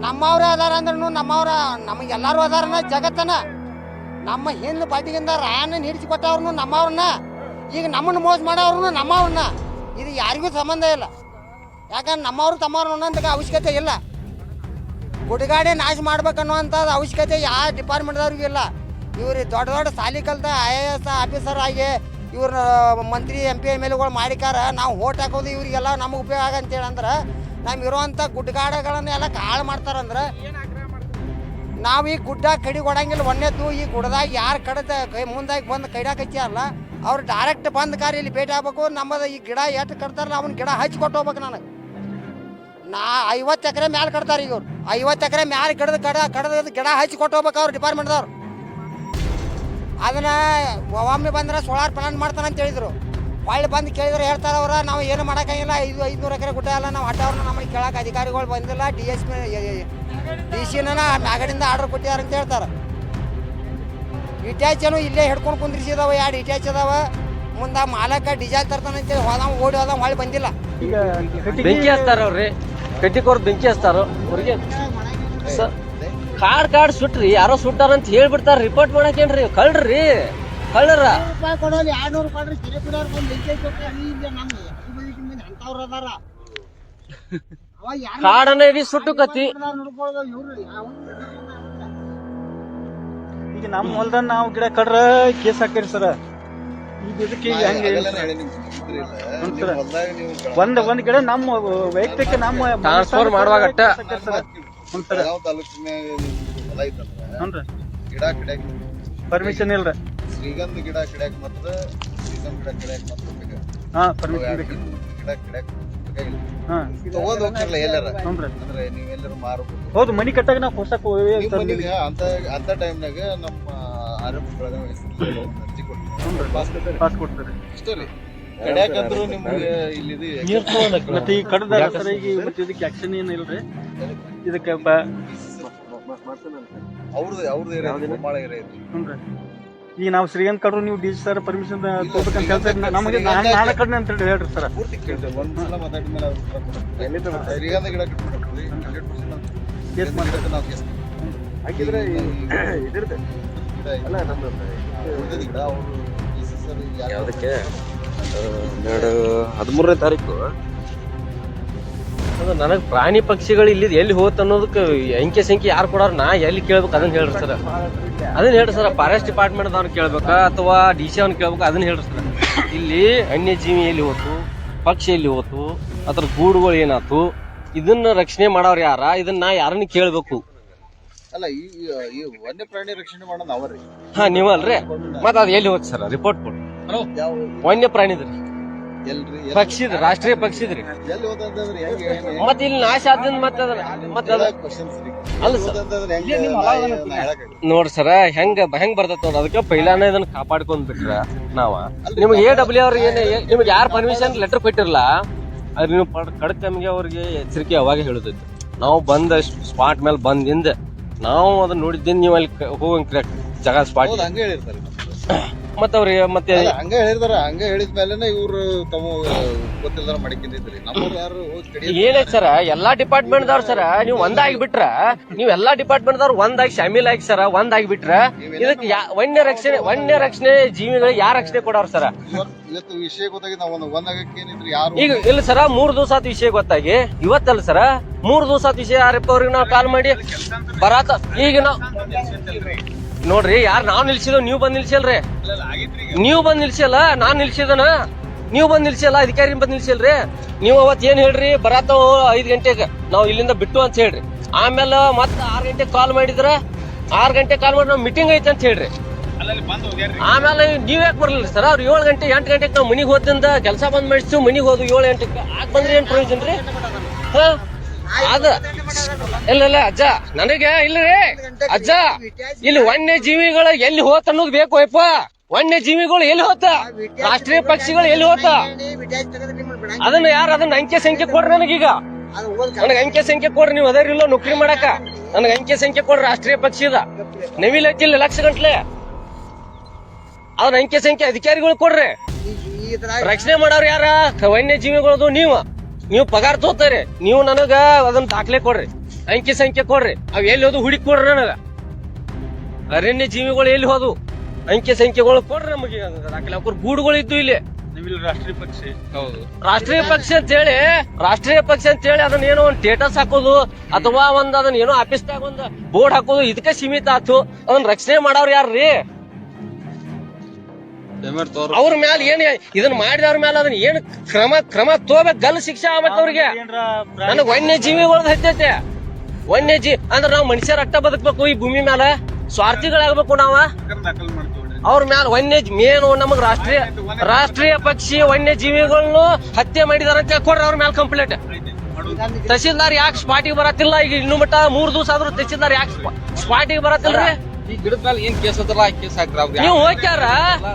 ನಮ್ಮವ್ರೇ ಅದಾರ ಅಂದ್ರೂ ನಮಗೆಲ್ಲರೂ ಅದಾರನ ಜಗತ್ತನ. ನಮ್ಮ ಹಿಂದೆ ಬಡ್ಡಿಗಿಂದ ರಾಯನ್ನ ಹಿಡಿಸಿಕೊಟ್ಟವ್ರನ್ನು ನಮ್ಮವ್ರನ್ನ, ಈಗ ನಮ್ಮನ್ನು ಮೋಸ ಮಾಡೋವ್ರನ್ನು ನಮ್ಮವ್ರನ್ನ. ಇದು ಯಾರಿಗೂ ಸಂಬಂಧ ಇಲ್ಲ. ಯಾಕಂದ್ರೆ ನಮ್ಮವ್ರು ತಮ್ಮವ್ರು ಅನ್ನೋಂಥ ಅವಶ್ಯಕತೆ ಇಲ್ಲ. ಗುಡ್ಗಾಡೆ ನಾಶ ಮಾಡ್ಬೇಕನ್ನುವಂಥದ್ದು ಅವಶ್ಯಕತೆ ಯಾವ ಡಿಪಾರ್ಟ್ಮೆಂಟ್ದವ್ರಿಗೂ ಇಲ್ಲ. ಇವ್ರು ದೊಡ್ಡ ಸಾಲಿ ಕಲ್ತ IAS ಆಫೀಸರ್ ಆಗಿ ಇವ್ರ ಮಂತ್ರಿ MP MLAಗಳು ಮಾಡಿಕಾರ ನಾವು ಓಟ್ ಹಾಕೋದು ಇವ್ರಿಗೆಲ್ಲ ನಮಗೆ ಉಪಯೋಗ ಆಗಂತೇಳಿ ಅಂದ್ರೆ ನಮ್ಗೆ ಇರೋವಂಥ ಗುಡ್ಗಾಡಗಳನ್ನ ಎಲ್ಲ ಹಾಳು ಮಾಡ್ತಾರಂದ್ರೆ ನಾವು ಈ ಗುಡ್ಡ ಕಡಿ ಕೊಡಂಗಿಲ್ಲ. ಒಂದೇದ್ದು ಈ ಗುಡ್ಡದಾಗ ಯಾರು ಕಡದ ಮುಂದಾಗಿ ಬಂದು ಕೈಡಾಕ ಹಚ್ಚಾರಲ್ಲ ಅವ್ರು ಡೈರೆಕ್ಟ್ ಬಂದು ಕಾರಿ ಇಲ್ಲಿ ಭೇಟಿ ಆಗ್ಬೇಕು. ನಮ್ಮದು ಈ ಗಿಡ ಎಷ್ಟು ಕಟ್ತಾರಲ್ಲ ಅವನ್ನ ಗಿಡ ಹಚ್ಚಿ ಕೊಟ್ಟು ಹೋಗ್ಬೇಕು. ನನಗೆ 50 ಎಕರೆ ಮ್ಯಾಲೆ ಕಟ್ತಾರೆ. ಈಗ ಅವ್ರು 50 ಎಕರೆ ಮ್ಯಾಲೆ ಕಡದ ಗಿಡ ಹಚ್ಚಿ ಕೊಟ್ಟು ಹೋಗ್ಬೇಕು ಅವ್ರು ಡಿಪಾರ್ಟ್ಮೆಂಟ್ದವ್ರು. ಅದನ್ನ ಒಮ್ಮೆ ಬಂದ್ರೆ ಸೋಲಾರ್ ಪ್ಲಾಂಟ್ ಮಾಡ್ತಾನೆ ಅಂತ ಹೇಳಿದ್ರು. ಹೊಳ್ಳಿ ಬಂದು ಕೇಳಿದ್ರೆ ಹೇಳ್ತಾರೆ ಅವ್ರ ನಾವು ಏನು ಮಾಡೋಕ್ಕಾಗಿಲ್ಲ. 500 ಎಕರೆ ಗುಡ್ಡ ಎಲ್ಲ ನಾವು ಹಟ್ಟವ್ರನ್ನ ನಮಗೆ ಕೇಳಕ್ಕೆ ಅಧಿಕಾರಿಗಳು ಬಂದಿಲ್ಲ. DC ಮ್ಯಾಗಡಿಂದ ಆರ್ಡರ್ ಕೊಟ್ಟಿದ್ದಾರೆ ಅಂತ ಹೇಳ್ತಾರೆ. ಇಟ್ಯಾಚನು ಇಲ್ಲೇ ಹಿಡ್ಕೊಂಡು ಕುಂದ್ರಿಸಿದಾವ. 2 ಇಟ್ಯಾಚ್ ಅದಾವ. ಮುಂದೆ ಮಾಲಕ ಡಿಜಾಲ್ ತರ್ತಾನೆ ಅಂತೇಳಿ ಓಡಿ ಹೋದ ಹೊಳ್ಳಿ ಬಂದಿಲ್ಲ. ಬೆಂಕಿ ಹಚ್ತಾರ ಅವ್ರಿ, ಕಟ್ಟಿಕೋರ್ ಬೆಂಕಿ ಹಚ್ತಾರ ಅವ್ರಿಗೆ. ಕಾಡ್ ಸುಟ್ರಿ, ಯಾರೋ ಸುಟ್ಟಾರ ಅಂತ ಹೇಳ್ಬಿಡ್ತಾರ. ರಿಪೋರ್ಟ್ ಮಾಡಕೇನ್ರಿ ಕಳ್ರಿ ಕಳ್ಳರ ಕೊಡೋಲಿ 200 ಕೊಡ್ರಿ. ಕಿರೆ ಬಿಡೋರು ಬಂದು ಬೆಂಕಿ ಅಂತವ್ರು ಅದಾರ. ಕಾಡನ್ನ ಇಡೀ ಸುಟ್ಟು ಕತ್ತಿ. ಈಗ ನಮ್ಮ ಹೊಲ್ದಾಗ ನಾವು ಗಿಡ ಕಡ್ರ ಕೇಸ್ ಹಾಕಿರಿ ಸರ್. ಈಗ ಇದಕ್ಕೆ ಹೆಂಗೆ ಒಂದ್ ಗಿಡ ನಮ್ಮ ವೈಯಕ್ತಿಕ ನಮ್ಮ ಟ್ರಾನ್ಸ್ಫರ್ ಮಾಡುವಾಗ ಗಿಡ ಕಡ್ಯಾಕ ಪರ್ಮಿಷನ್ ಇಲ್ರಿ. ಶ್ರೀಗಂಧ ಗಿಡ ಕಡ್ಯಾಕ ಮಾತ್ರ ಶ್ರೀಗಂಧ ಗಿಡ ಕಡ್ಯಾಕ ಮಾತ್ರ ಪರ್ಮಿಷನ್ ಗಿಡ ಕಡ್ಯಾಕ ತಗೊಂಡ್ ಹೋಗ್ತಿರಲ್ಲ ಎಲ್ಲಾರ ಅಂದ್ರೆ ನೀವೆಲ್ಲರೂ ಮಾರಬಹುದು. ಹೌದು, ಮನಿ ಕಟ್ಟಾಗ ನಾವು ಹೊಸ ಅಂತ ಟೈಮ್ನಾಗ ನಮ್ಮ ಆರೋಗ್ಯ ಅರ್ಜಿ ಕೊಡ್ತಾರೆ ಅಷ್ಟೇ ರೀ. ಕಡ್ಯಾಕಂದ್ರು ನಿಮ್ಗೆ ಇಲ್ಲಿ ಮತ್ತೆ ಈ ಕಡದ ಸರ್. ಈಗ ಮತ್ತೆ ಇದಕ್ಕೆ ಆಕ್ಷನ್ ಏನ್ ಇಲ್ರಿ ಇದಕ್ಕೆ ಅವ್ರದ್ದು ಬಾಳ ಏರಿಯಾ ಐತಿ. ಈಗ ನಾವು ಶ್ರೀಗಂಧ ಕಡ್ರು ನೀವು DC ಸರ್ ಪರ್ಮಿಷನ್ ತಗೋಬೇಕಂತ ಹೇಳ್ತಾರೆ. ನಮಗೆ ನಾಳೆ ಕಡ್ನೆ ಅಂತ ಹೇಳ್ರಿ ಸರ್. ಪೂರ್ತಿ ಕೇಳ್ತೇವೆ. ಒಂದ್ಸಲ ಮಾತಾಡಿದ್ಮೇಲೆ ಶ್ರೀಗಂಧ ಗಿಡ ಕಟ್ಬಿಟ್ರಿ 100% ಕೇಸ್ ಮಾಡ್ತಾರೆ. ನಾವು ಕೇಸ್ ಹಾಕಿದ್ರೆ ಇದಿರುತ್ತೆ ಅಲ್ಲ ನಮ್ದು ಗಿಡ ಅವರು DC ಸರ್ ಯಾವುದಕ್ಕೆ 13ನೇ ತಾರೀಕು ಅದು ನನಗೆ ಪ್ರಾಣಿ ಪಕ್ಷಿಗಳು ಇಲ್ಲಿ ಎಲ್ಲಿ ಹೋತ್ ಅನ್ನೋದಕ್ಕೆ ಅಂಕೆ ಸಂಖ್ಯೆ ಯಾರು ಕೊಡೋರು ನಾ ಎಲ್ಲಿ ಕೇಳ್ಬೇಕು ಅದನ್ನ ಹೇಳ್ರಿ ಸರ್. ಅದನ್ನ ಹೇಳ್ರಿ ಸರ್. ಫಾರೆಸ್ಟ್ ಡಿಪಾರ್ಟ್ಮೆಂಟ್ ಅವ್ರು ಕೇಳ್ಬೇಕಾ ಅಥವಾ DC ಅವ್ನು ಕೇಳ್ಬೇಕು ಅದನ್ನ ಹೇಳ್ರಿ ಸರ್. ಇಲ್ಲಿ ವನ್ಯಜೀವಿ ಎಲ್ಲಿ ಹೋತು, ಪಕ್ಷಿ ಎಲ್ಲಿ ಹೋತು, ಅದ್ರ ಗೂಡುಗಳು ಏನಾಯ್ತು, ಇದನ್ನ ರಕ್ಷಣೆ ಮಾಡೋರು ಯಾರ, ಇದನ್ನ ನಾ ಯಾರನ್ನ ಕೇಳ್ಬೇಕು? ಅಲ್ಲ ಈ ವನ್ಯ ಪ್ರಾಣಿ ರಕ್ಷಣೆ ಮಾಡೋದು ಅವರೇ. ನೀವಲ್ರಿ. ಮತ್ತ ಅದ್ ಎಲ್ಲಿ ಹೋತ್ ಸರ್ ರಿಪೋರ್ಟ್ ಕೊಡಿ. ವನ್ಯ ಪ್ರಾಣಿದ್ರಿ ಎಲ್ರಿ ಪಕ್ಷಿದ್ರಿ, ರಾಷ್ಟ್ರೀಯ ಪಕ್ಷಿದ್ರಿ. ಎಲ್ಲಿ ಹೋದಂತಂದ್ರೆ ಹೆಂಗೆ ಮತ್ ಇಲ್ಲಿ ನಾಶ ಆದಿಂದ ಮತ್ತೆ ಕ್ವಶನ್ಸ್ ರೀ ಅಲ್ಲ ಸರ್ ಹೋದಂತಂದ್ರೆ ಹೆಂಗೆ ನೋಡ್ರಿ ಸರ್ ಹೆಂಗ್ ಬರ್ತೈತ್ ನೋಡ್ರಿ. ಅದಕ್ಕೆ ಪೈಲಾನ ಇದನ್ನ ಕಾಪಾಡ್ಕೊಂಡ್ ಬಿಟ್ರ ನಾವ ನಿಮ್ಗೆ AW ಅವ್ರಿಗೆ ನಿಮ್ಗೆ ಯಾರು ಪರ್ಮಿಷನ್ ಲೆಟರ್ ಕೊಟ್ಟಿರಲ್ಲ ಅದ್ರ ನೀವು ಕಡಕ್ ನಮಗೆ ಅವ್ರಿಗೆ ಎಚ್ಚರಿಕೆ ಅವಾಗ ಹೇಳುದೈತಿ. ನಾವು ಬಂದ ಸ್ಪಾಟ್ ಮೇಲೆ ಬಂದಿಂದ ನಾವು ಅದನ್ನ ನೋಡಿದ್ದೀನಿ. ನೀವು ಅಲ್ಲಿ ಹೋಗಂಗ್ ಜಾಗ ಸ್ಪಾಟ್ ಹಂಗೆ ಹೇಳಿರ್ತಾರೆ ಮತ್ತ ಅವ್ರಿಗೆ ಮತ್ತೆ ಹಂಗ ಹೇಳಿದಾರ. ಹಂಗ ಹೇಳಿದ ಮೇಲೆನೆ ಇವ್ರು ತಮ್ಮ ಗೊತ್ತಿಲ್ದಾರ ಮಾಡಿಕೊಂಡಿದ್ರಿ. ನಮ್ಮವ್ರು ಯಾರು ಹೋಗಿ ಏನೈತಿ ಸರ ಎಲ್ಲಾ ಡಿಪಾರ್ಟ್ಮೆಂಟ್ ದವ್ರ ಸರ ನೀವು ಒಂದಾಗಿ ಬಿಟ್ರ ನೀವ್ ಎಲ್ಲಾ ಡಿಪಾರ್ಟ್ಮೆಂಟ್ ದವ್ರ ಒಂದಾಗಿ ಶಾಮೀಲ್ ಆಗಿ ಸರ ಒಂದಾಗಿ ಬಿಟ್ರ ಇದಕ್ಕೆ ವನ್ಯ ರಕ್ಷಣೆ ಜೀವಿಗಳಿಗೆ ಯಾರ ರಕ್ಷಣೆ ಕೊಡವ್ರ ಸರ? ಇವತ್ತು ವಿಷಯ ಗೊತ್ತಾಗಿ ನಾವು ಒಂದಾಗಕ್ಕೆ ಏನಿದ್ರಿ ಯಾರು ಈಗ ಇಲ್ಲ ಸರ 3 ದಿವಸ ಆತ ವಿಷಯ ಗೊತ್ತಾಗಿ ಇವತ್ತಲ್ಲ ಸರ 3 ದಿವಸ ಆತ ವಿಷಯ ಯಾರಪ್ಪ ಅವ್ರಿಗೆ ನಾವು ಕಾಲ್ ಮಾಡಿ ಬರಾತ. ಈಗ ನಾವ್ ನೋಡ್ರಿ ಯಾರು ನಾವ್ ನಿಲ್ಸಿದೋ ನೀವು ಬಂದ್ ನಿಲ್ಸಲ್ರಿ. ನೀವು ಬಂದ್ ನಿಲ್ಸಲ್ಲ ನಾನ್ ನಿಲ್ಸಿದನ ನೀವು ಬಂದ್ ನಿಲ್ಸಲ್ಲ ಅಧಿಕಾರಿ ಬಂದ್ ನಿಲ್ಸಲ್ರಿ. ನೀವು ಅವತ್ ಏನ್ ಹೇಳ್ರಿ ಬರಾತಾವ 5 ಗಂಟೆಗೆ ನಾವು ಇಲ್ಲಿಂದ ಬಿಟ್ಟು ಅಂತ ಹೇಳ್ರಿ. ಆಮೇಲೆ ಮತ್ತ 6 ಗಂಟೆಗೆ ಕಾಲ್ ಮಾಡಿದ್ರ 6 ಗಂಟೆ ಕಾಲ್ ಮಾಡಿ ನಾವ್ ಮೀಟಿಂಗ್ ಐತೆ ಅಂತ ಹೇಳ್ರಿ. ಆಮೇಲೆ ನೀವ್ ಯಾಕೆ ಬರ್ಲಿಲ್ಲ ಸರ್? ಅವ್ರು 7 ಗಂಟೆ 8 ಗಂಟೆಗೆ ನಾವ್ ಮನಿಗ್ ಹೋದಿಂದ ಕೆಲಸ ಬಂದ್ ಮಾಡಿಸ್ತು ಮನಿಗ್ ಹೋದ್ 7 ಗಂಟೆಗೆ ಆಗ ಬಂದ್ರಿ ಏನ್ ಪ್ರಯೋಜನ ರೀ? ಹ ಅದ ಇಲ್ಲ ಅಜ್ಜ ನನಗೆ ಇಲ್ರಿ ಅಜ್ಜ ಇಲ್ಲಿ ವನ್ಯ ಜೀವಿಗಳು ಎಲ್ಲಿ ಹೋತ ಅನ್ನೋದು ಬೇಕು ಯಪ್ಪ. ವನ್ಯ ಜೀವಿಗಳು ಎಲ್ಲಿ ಹೋತ, ರಾಷ್ಟ್ರೀಯ ಪಕ್ಷಿಗಳು ಎಲ್ಲಿ ಹೋತ ಅದನ್ನ ಅದನ್ನ ಅಂಕೆ ಸಂಖ್ಯೆ ಕೊಡ್ರಿ ನನಗೀಗ. ನನಗೆ ಅಂಕೆ ಸಂಖ್ಯೆ ಕೊಡ್ರಿ. ನೀವು ಅದರಿಲ್ಲ ನೌಕರಿ ಮಾಡಕ ನನಗೆ ಅಂಕೆ ಸಂಖ್ಯೆ ಕೊಡ್ರಿ. ರಾಷ್ಟ್ರೀಯ ಪಕ್ಷಿದ ನವಿಲ್ ಐತಿಲ್ಲ ಲಕ್ಷ ಗಂಟ್ಲೆ ಅದನ್ನ ಅಂಕೆ ಸಂಖ್ಯೆ ಅಧಿಕಾರಿಗಳು ಕೊಡ್ರಿ. ರಕ್ಷಣೆ ಮಾಡೋರು ಯಾರ? ವನ್ಯ ಜೀವಿಗಳದು ನೀವು ಪಗಾರ ತೋತಾರೆ. ನೀವು ನನಗ ಅದನ್ನ ದಾಖಲೆ ಕೊಡ್ರಿ, ಅಂಕಿ ಸಂಖ್ಯೆ ಕೊಡ್ರಿ. ಅವ್ ಎಲ್ಲಿ ಹೋದು ಹುಡುಕಿ ಕೊಡ್ರಿ ನನಗ. ಅರಣ್ಯ ಜೀವಿಗಳು ಎಲ್ಲಿ ಹೋದು ಅಂಕಿ ಸಂಖ್ಯೆಗಳು ಕೊಡ್ರಿ ನಮಗೆ ದಾಖಲೆ. ಅವ್ರ ಗೂಡುಗಳು ಇದ್ದು ಇಲ್ಲಿ ರಾಷ್ಟ್ರೀಯ ಪಕ್ಷಿ. ಹೌದು ರಾಷ್ಟ್ರೀಯ ಪಕ್ಷಿ ಅಂತ ಹೇಳಿ ಅದನ್ನ ಏನೋ ಒಂದ್ ಸ್ಟೇಟಸ್ ಹಾಕೋದು ಅಥವಾ ಅದನ್ನ ಏನೋ ಆಫೀಸ್ದಾಗ ಒಂದ್ ಬೋರ್ಡ್ ಹಾಕೋದು ಇದಕ್ಕೆ ಸೀಮಿತ ಆತು. ಅದನ್ನ ರಕ್ಷಣೆ ಮಾಡೋರು ಯಾರ್ರಿ? ಅವ್ರ ಮ್ಯಾಲ ಏನ್ ಇದನ್ನ ಮಾಡಿದವ್ರ ಮ್ಯಾಲ ಅದನ್ನ ಏನ್ ಕ್ರಮ ತಗೋಬೇಕು. ಗಲ್ ಶಿಕ್ಷೆ ಆಗ್ಬೇಕು ಅವ್ರಿಗೆ. ನನಗ್ ವನ್ಯ ಜೀವಿಗಳದ್ ಹತ್ತೈತೆ. ಅಂದ್ರೆ ನಾವ್ ಮನುಷ್ಯರ ಅಟ್ಟ ಬದುಕ್ಬೇಕು ಈ ಭೂಮಿ ಮ್ಯಾಲ. ಸ್ವಾರ್ಥಿಗಳಾಗ್ಬೇಕು ನಾವ. ಅವ್ರ ಮ್ಯಾಲ ಮೇನು ನಮಗ್ ರಾಷ್ಟ್ರೀಯ ಪಕ್ಷಿ ವನ್ಯ ಜೀವಿಗಳನ್ನು ಹತ್ಯೆ ಮಾಡಿದಾರ ಅಂತ ಕೊಡ್ರಿ. ಅವ್ರ ಮ್ಯಾಲ ಕಂಪ್ಲೇಂಟ್. ತಹಸೀಲ್ದಾರ್ ಯಾಕೆ ಸ್ಪಾಟಿಗೆ ಬರತ್ತಿಲ್ಲ? ಈಗ ಇನ್ನು ಮಟ್ಟ 3 ದಿವಸ ಆದ್ರೂ ತಹಸೀಲ್ದಾರ್ ಯಾಕೆ ಸ್ಪಾಟಿಗೆ ಬರತ್ತಿಲ್ರಿ? ಈ ಗಿಡದ ಮೇಲೆ ಏನ್ ಕೇಸ್ ಅದಲ್ಲ ಕೇಸ್ ಹಾಕ್ರ ನೀವು ಹೋಗ್ಯಾರ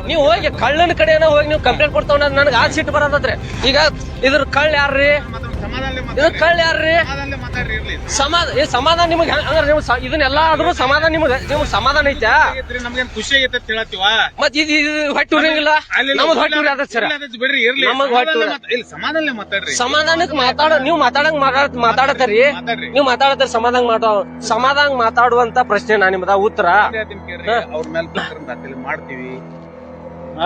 ನೀವು ಹೋಗಿ ಕಳ್ಳನ ಕಡೆನ ಹೋಗಿ ನೀವು ಕಂಪ್ಲೇಂಟ್ ಕೊಡ್ತಾವ. ನನಗೆ ಆ ಸಿಟ್ಟು ಬರತ್ತದ್ರಿ. ಈಗ ಇದ್ರ ಕಳ್ಳ ಯಾರ್ರಿ? ಇದ್ರ ಕಳ್ಳ ಯಾರ್ರಿ? ಸಮಾಧಾನ ನಿಮಗ್ ಅಂದ್ರೆ ಇದನ್ನೆಲ್ಲ ಆದ್ರೂ ಸಮಾಧಾನ ನಿಮಗ್ ಸಮಾಧಾನ ಐತಾ? ನಮ್ಗೆ ಖುಷಿ ಆಗೈತೆ ಹೇಳತ್ತೀವ. ಮತ್ ಇದು ಹೊಟ್ಟೆ ಉರಿಯಂಗಿಲ್ಲ. ನಮಗ್ ಹೊಟ್ಟೆ ಉರಿ ಆದ ಸರ್. ಬಿಡ್ರಿ ಇರ್ಲಿ ನಮಗ್ ಹೊಟ್ಟೆ ಸಮಾಧಾನ ಮಾತಾಡ್ರಿ. ಸಮಾಧಾನಕ್ಕೆ ನೀವು ಮಾತಾಡತ್ತೀರಿ. ನೀವು ಮಾತಾಡತ್ತೀರಿ ಸಮಾಧಾನ ಮಾತಾಡುವಂತ ಪ್ರಶ್ನೆ ನಾ ನಿಮ್ದ ಉತ್ತರ ಅವ್ರ ಮೇಲೆ ದಾಖಲೆ ಮಾಡ್ತೀವಿ.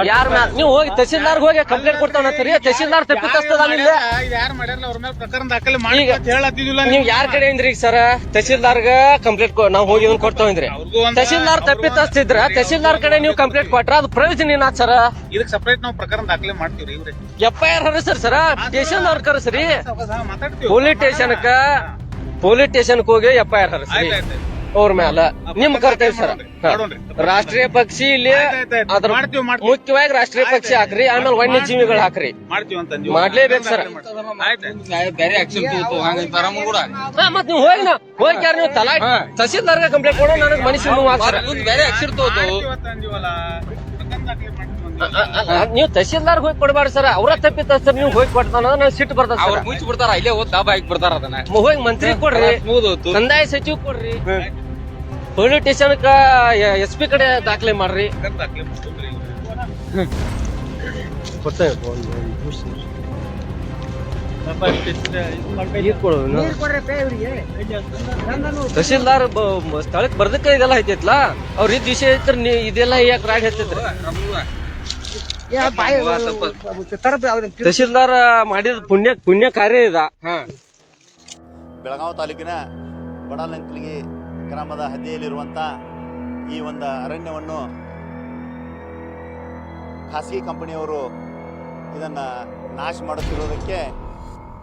ಯಾರ ಮ್ಯಾಲ ನೀವು ಹೋಗಿ ತಹಸೀಲ್ದಾರ್ ಹೋಗಿ ಕಂಪ್ಲೇಂಟ್ ಕೊಡ್ತಾವತ್ತೀರಿ. ತಹಸೀಲ್ದಾರ್ ತಪ್ಪಿತಸ್ಥದ ಯಾರು ಮಾಡ್ಯಾರ ಅವ್ರ ಮೇಲೆ ಪ್ರಕರಣ ದಾಖಲೆ ಮಾಡಿ ಹೇಳತ್ತಿದಿಲ್ಲ. ನೀವ್ ಯಾರ ಕಡೆ ಇಂದ್ರಿ ಸರ್? ತಹಸೀಲ್ದಾರ್ಗ ಕಂಪ್ಲೇಂಟ್ ನಾವ್ ಹೋಗಿ ಇದನ್ನ ಕೊಡ್ತಾವಿಂದ್ರಿ. ತಹಸೀಲ್ದಾರ್ ತಪ್ಪಿತಸ್ತಿದ್ರ ತಹಸೀಲ್ದಾರ್ ಕಡೆ ನೀವು ಕಂಪ್ಲೇಂಟ್ ಕೊಟ್ರ ಅದು ಪ್ರಯೋಜನ ಏನಾತ್ ಸರ್? ಇದಕ್ಕೆ ಸಪರೇಟ್ ನಾವು ಪ್ರಕರಣ ದಾಖಲೆ ಮಾಡ್ತೀವ್ರಿ. ಇವ್ರಿ FIR ಹರಿಸ್ರಿ ಸರ್. ಸ್ಟೇಷನ್ ಅವ್ರ ಕರೆಸ್ರಿ. ಮಾತಾಡ್ತೀವಿ. ಪೊಲೀಸ್ ಸ್ಟೇಷನ್ಕ್ ಹೋಗಿ FIR ಹರಿಸ್ರಿ ಅವ್ರ ಮ್ಯಾಲ. ನಿಮ್ ಕರ್ತವ್ಯ ಸರ್. ರಾಷ್ಟ್ರೀಯ ಪಕ್ಷಿ ಇಲ್ಲಿ ಅದ್ರ ಮುಖ್ಯವಾಗಿ ರಾಷ್ಟ್ರೀಯ ಪಕ್ಷಿ ಹಾಕ್ರಿ. ಆಮೇಲೆ ವನ್ಯ ಜೀವಿಗಳು ಹಾಕ್ರಿ. ಮಾಡ್ಲೇಬೇಕು ಸರ್. ಬೇರೆ ಆಕ್ಷನ್ ಮತ್ ನೀವು ಹೋಗಿ ಯಾರು ನೀವು ತಹಸೀಲ್ದಾರ್ಗೆ ಕಂಪ್ಲೇಂಟ್ ಕೊಡೋ ನನಗ್ ಮನುಷ್ಯ ಬೇರೆ ಆಕ್ಷನ್ ನೀವು ತಹಸೀಲ್ದಾರ್ ಹೋಗಿ ಕೊಡ್ಬಾರ್ದು ಸರ್. ಅವ್ರ ತಪ್ಪಿತಸ್ತಾರೆ ನೀವು ಹೋಗಿ ಕೊಡ್ತಾನ ನನಗೆ ಸಿಟ್ಟು ಬರ್ತದ. ಮುಚ್ಚಿ ಬಿಡ್ತಾರ ಇಲ್ಲೇ ದಾಬ ಹಾಕಿ ಬಿಡ್ತಾರ. ಅದನ್ನ ಹೋಗಿ ಮಂತ್ರಿ ಕೊಡ್ರಿ, ಕಂದಾಯ ಸಚಿವ ಕೊಡ್ರಿ, ಪೊಲೀಸ್ ಸ್ಟೇಷನ್ SP ಕಡೆ ದಾಖಲೆ ಮಾಡ್ರಿ. ತಹಸೀಲ್ದಾರ್ ಸ್ಥಳಕ್ ಬರ್ದಕ್ಕ ಇದೆಲ್ಲ ಐತೈತ್ಲ. ಅವ್ರ ಇದ್ ವಿಷಯ ಐತ್ರ ಇದೆಲ್ಲ ಯಾಕೆ ರಾಡ್ ಹತ್ತೈತ್ರಿ? ತಹಸೀಲ್ದಾರ್ ಮಾಡಿದ ಪುಣ್ಯ ಕಾರ್ಯ ಇದ. ಬೆಳಗಾವಿ ತಾಲೂಕಿನ ಬಡಾಲಂಕಲಿಗಿ ಗ್ರಾಮದ ಹದ್ದಿಯಲ್ಲಿರುವಂಥ ಈ ಒಂದು ಅರಣ್ಯವನ್ನು ಖಾಸಗಿ ಕಂಪನಿಯವರು ಇದನ್ನು ನಾಶ ಮಾಡುತ್ತಿರುವುದಕ್ಕೆ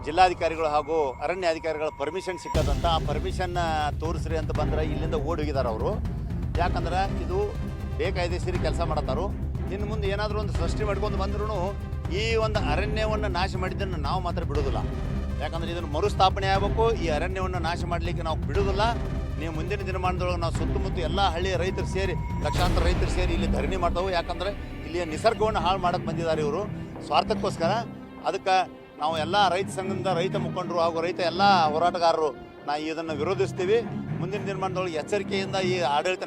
ಜಿಲ್ಲಾಧಿಕಾರಿಗಳು ಹಾಗೂ ಅರಣ್ಯ ಅಧಿಕಾರಿಗಳ ಪರ್ಮಿಷನ್ ಸಿಕ್ಕದಂತ ಆ ಪರ್ಮಿಷನ್ ತೋರಿಸ್ರಿ ಅಂತ ಬಂದರೆ ಇಲ್ಲಿಂದ ಓಡಿ ಹೋಗಿದ್ದಾರೆ ಅವರು. ಯಾಕಂದ್ರೆ ಇದು ಬೇಕಾಯ್ದೆಸರಿ ಕೆಲಸ ಮಾಡತ್ತಾರು. ಇನ್ನು ಮುಂದೆ ಏನಾದರೂ ಒಂದು ಸೃಷ್ಟಿ ಮಾಡ್ಕೊಂಡು ಬಂದ್ರೂ ಈ ಒಂದು ಅರಣ್ಯವನ್ನು ನಾಶ ಮಾಡಿದ್ದನ್ನು ನಾವು ಮಾತ್ರ ಬಿಡೋದಿಲ್ಲ. ಯಾಕಂದರೆ ಇದನ್ನು ಮರುಸ್ಥಾಪನೆ ಆಗಬೇಕು. ಈ ಅರಣ್ಯವನ್ನು ನಾಶ ಮಾಡಲಿಕ್ಕೆ ನಾವು ಬಿಡೋದಿಲ್ಲ. ನೀವು ಮುಂದಿನ ದಿನಮಾನದೊಳಗೆ ನಾವು ಸುತ್ತಮುತ್ತ ಎಲ್ಲ ಹಳ್ಳಿಯ ರೈತರು ಸೇರಿ, ಲಕ್ಷಾಂತರ ರೈತರು ಸೇರಿ ಇಲ್ಲಿ ಧರಣಿ ಮಾಡ್ತಾವೆ. ಯಾಕಂದರೆ ಇಲ್ಲಿಯ ನಿಸರ್ಗವನ್ನು ಹಾಳು ಮಾಡೋಕ್ಕೆ ಬಂದಿದ್ದಾರೆ ಇವರು ಸ್ವಾರ್ಥಕ್ಕೋಸ್ಕರ. ಅದಕ್ಕೆ ನಾವು ಎಲ್ಲ ರೈತ ಸಂಘದಿಂದ, ರೈತ ಮುಖಂಡರು ಹಾಗೂ ರೈತ ಎಲ್ಲ ಹೋರಾಟಗಾರರು ಇದನ್ನು ವಿರೋಧಿಸ್ತೀವಿ. ಮುಂದಿನ ದಿನಮಾನದೊಳಗೆ ಎಚ್ಚರಿಕೆಯಿಂದ ಈ ಆಡಳಿತ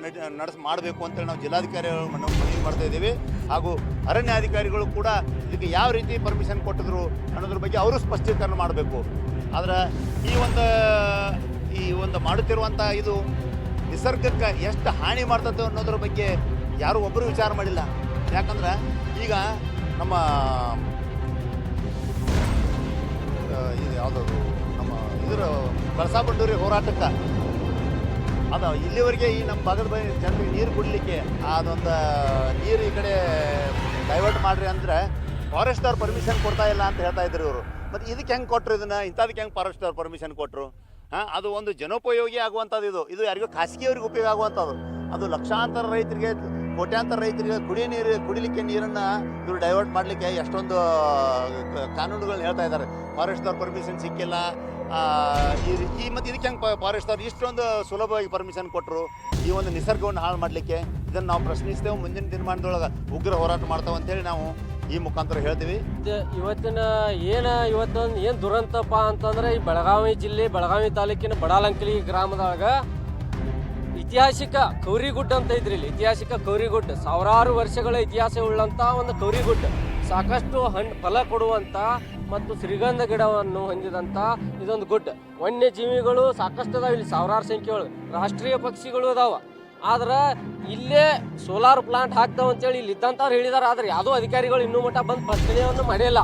ಮಾಡಬೇಕು ಅಂತೇಳಿ ನಾವು ಜಿಲ್ಲಾಧಿಕಾರಿಗಳು ಮನವಿ ಮಾಡ್ತಾ ಇದ್ದೀವಿ. ಹಾಗೂ ಅರಣ್ಯಾಧಿಕಾರಿಗಳು ಕೂಡ ಇದಕ್ಕೆ ಯಾವ ರೀತಿ ಪರ್ಮಿಷನ್ ಕೊಟ್ಟಿದ್ರು ಅನ್ನೋದ್ರ ಬಗ್ಗೆ ಅವರು ಸ್ಪಷ್ಟೀಕರಣ ಮಾಡಬೇಕು. ಆದರೆ ಈ ಒಂದು ಮಾಡುತ್ತಿರುವಂಥ ಇದು ನಿಸರ್ಗಕ್ಕೆ ಎಷ್ಟು ಹಾನಿ ಮಾಡ್ತದೆ ಅನ್ನೋದ್ರ ಬಗ್ಗೆ ಯಾರೂ ಒಬ್ಬರು ವಿಚಾರ ಮಾಡಿಲ್ಲ. ಯಾಕಂದ್ರೆ ಈಗ ನಮ್ಮ ಇದು ಯಾವುದಾದ್ರು ನಮ್ಮ ಇದರ ಕಳಸಾ ಬಂಡೂರಿ ಹೋರಾಟಕ್ಕೆ ಅದು ಇಲ್ಲಿವರೆಗೆ ಈ ನಮ್ಮ ಭಾಗದ ಜನರಿಗೆ ನೀರು ಕುಡಲಿಕ್ಕೆ ಅದೊಂದು ನೀರು ಈ ಕಡೆ ಡೈವರ್ಟ್ ಮಾಡಿರಿ ಅಂದರೆ ಫಾರೆಸ್ಟ್ದವ್ರು ಪರ್ಮಿಷನ್ ಕೊಡ್ತಾ ಇಲ್ಲ ಅಂತ ಹೇಳ್ತಾ ಇದ್ರು ಇವರು. ಮತ್ತು ಇದಕ್ಕೆ ಹೆಂಗೆ ಕೊಟ್ಟರು ಇದನ್ನು? ಇಂಥದಕ್ಕೆ ಹೆಂಗೆ ಫಾರೆಸ್ಟ್ದವ್ರು ಪರ್ಮಿಷನ್ ಕೊಟ್ಟರು? ಅದು ಒಂದು ಜನೋಪಯೋಗಿ ಆಗುವಂಥದ್ದು. ಇದು ಯಾರಿಗೂ ಖಾಸಗಿಯವ್ರಿಗೆ ಉಪಯೋಗ ಆಗುವಂಥದ್ದು. ಅದು ಲಕ್ಷಾಂತರ ರೈತರಿಗೆ, ಕೋಟ್ಯಾಂತರ ರೈತರಿಗೆ ಕುಡಿಲಿಕ್ಕೆ ನೀರನ್ನು ಇವರು ಡೈವರ್ಟ್ ಮಾಡಲಿಕ್ಕೆ ಎಷ್ಟೊಂದು ಕಾನೂನುಗಳನ್ನ ಹೇಳ್ತಾ ಇದ್ದಾರೆ. ಫಾರೆಸ್ಟ್ದವ್ರು ಪರ್ಮಿಷನ್ ಸಿಕ್ಕಿಲ್ಲ, ಮತ್ತು ಇದಕ್ಕೆ ಹೆಂಗೆ ಫಾರೆಸ್ಟ್ದವ್ರು ಇಷ್ಟೊಂದು ಸುಲಭವಾಗಿ ಪರ್ಮಿಷನ್ ಕೊಟ್ಟರು ಈ ಒಂದು ನಿಸರ್ಗವನ್ನು ಹಾಳು ಮಾಡಲಿಕ್ಕೆ? ಇದನ್ನು ನಾವು ಪ್ರಶ್ನಿಸ್ತೇವೆ. ಮುಂದಿನ ದಿನಮಾನದೊಳಗೆ ಉಗ್ರ ಹೋರಾಟ ಮಾಡ್ತಾವೆ ಅಂತೇಳಿ ನಾವು ಈ ಮುಖಾಂತರ ಹೇಳ್ತೀವಿ. ಇವತ್ತೊಂದು ಏನು ದುರಂತಪ್ಪ ಅಂತಂದ್ರೆ, ಈ ಬೆಳಗಾವಿ ಜಿಲ್ಲೆ ಬೆಳಗಾವಿ ತಾಲೂಕಿನ ಬಡಾಲಂಕಲಿ ಗ್ರಾಮದಾಗ ಐತಿಹಾಸಿಕ ಕೌರಿಗುಡ್ಡ ಅಂತ ಇದ್ರಿ. ಇಲ್ಲಿ ಐತಿಹಾಸಿಕ ಕೌರಿಗುಡ್ಡ, ಸಾವಿರಾರು ವರ್ಷಗಳ ಇತಿಹಾಸ ಉಳ್ಳಂಥ ಒಂದು ಕೌರಿಗುಡ್ಡ, ಸಾಕಷ್ಟು ಫಲ ಕೊಡುವಂಥ ಮತ್ತು ಶ್ರೀಗಂಧ ಗಿಡವನ್ನು ಹೊಂದಿದಂಥ ಇದೊಂದು ಗುಡ್ಡ. ವನ್ಯಜೀವಿಗಳು ಸಾಕಷ್ಟು ಅದಾವೆ ಇಲ್ಲಿ, ಸಾವಿರಾರು ಸಂಖ್ಯೆಗಳು. ರಾಷ್ಟ್ರೀಯ ಪಕ್ಷಿಗಳು ಅದಾವ. ಆದ್ರೆ ಇಲ್ಲೇ ಸೋಲಾರ್ ಪ್ಲಾಂಟ್ ಹಾಕ್ತಾವ ಅಂತೇಳಿ ಇಲ್ಲಿ ಇದ್ದಂಥವ್ರು ಹೇಳಿದಾರೆ. ಆದ್ರೆ ಯಾವುದೋ ಅಧಿಕಾರಿಗಳು ಇನ್ನೂ ಮಟ್ಟ ಬಂದು ಸ್ಪಷ್ಟನೆಯನ್ನು ಮಾಡಿಲ್ಲ.